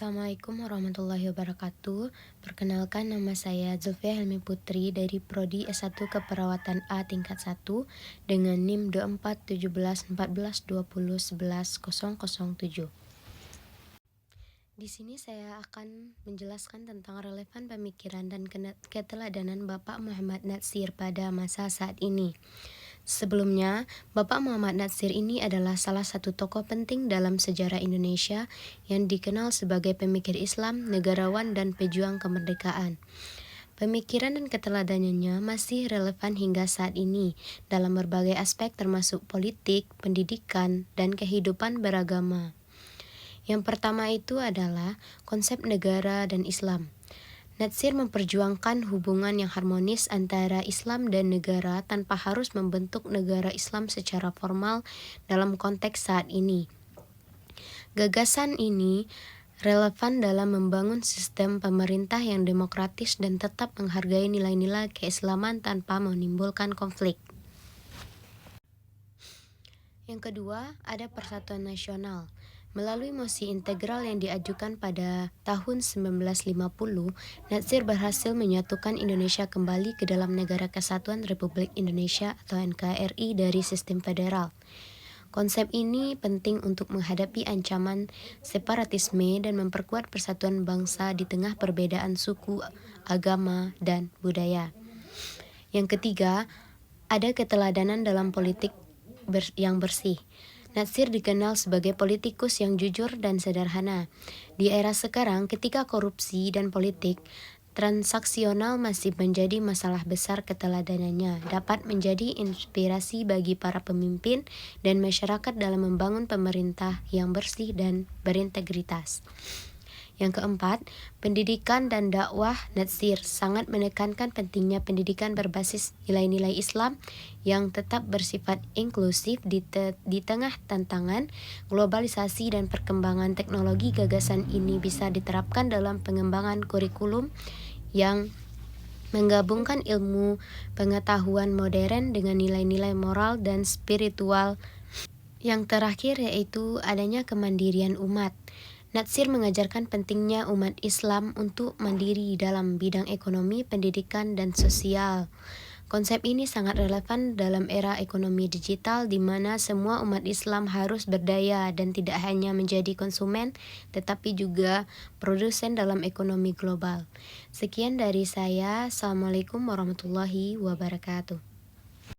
Assalamualaikum warahmatullahi wabarakatuh. Perkenalkan, nama saya Zulfiah Helmi Putri dari Prodi S1 Keperawatan A tingkat 1 dengan NIM 24171420111007. Di sini saya akan menjelaskan tentang relevan pemikiran dan keteladanan Bapak Muhammad Natsir pada masa saat ini. Sebelumnya, Bapak Muhammad Natsir ini adalah salah satu tokoh penting dalam sejarah Indonesia yang dikenal sebagai pemikir Islam, negarawan, dan pejuang kemerdekaan. Pemikiran dan keteladanannya masih relevan hingga saat ini dalam berbagai aspek termasuk politik, pendidikan, dan kehidupan beragama. Yang pertama itu adalah konsep negara dan Islam. Natsir memperjuangkan hubungan yang harmonis antara Islam dan negara tanpa harus membentuk negara Islam secara formal dalam konteks saat ini. Gagasan ini relevan dalam membangun sistem pemerintah yang demokratis dan tetap menghargai nilai-nilai keislaman tanpa menimbulkan konflik. Yang kedua, ada persatuan nasional. Melalui mosi integral yang diajukan pada tahun 1950, Natsir berhasil menyatukan Indonesia kembali ke dalam Negara Kesatuan Republik Indonesia atau NKRI dari sistem federal. Konsep ini penting untuk menghadapi ancaman separatisme dan memperkuat persatuan bangsa di tengah perbedaan suku, agama, dan budaya. Yang ketiga, ada keteladanan dalam politik yang bersih. Natsir dikenal sebagai politikus yang jujur dan sederhana. Di era sekarang, ketika korupsi dan politik transaksional masih menjadi masalah besar, keteladanannya dapat menjadi inspirasi bagi para pemimpin dan masyarakat dalam membangun pemerintah yang bersih dan berintegritas. Yang keempat, pendidikan dan dakwah. Natsir sangat menekankan pentingnya pendidikan berbasis nilai-nilai Islam yang tetap bersifat inklusif di tengah tantangan globalisasi dan perkembangan teknologi. Gagasan ini bisa diterapkan dalam pengembangan kurikulum yang menggabungkan ilmu pengetahuan modern dengan nilai-nilai moral dan spiritual. Yang terakhir yaitu adanya kemandirian umat. Natsir mengajarkan pentingnya umat Islam untuk mandiri dalam bidang ekonomi, pendidikan, dan sosial. Konsep ini sangat relevan dalam era ekonomi digital di mana semua umat Islam harus berdaya dan tidak hanya menjadi konsumen, tetapi juga produsen dalam ekonomi global. Sekian dari saya. Assalamualaikum warahmatullahi wabarakatuh.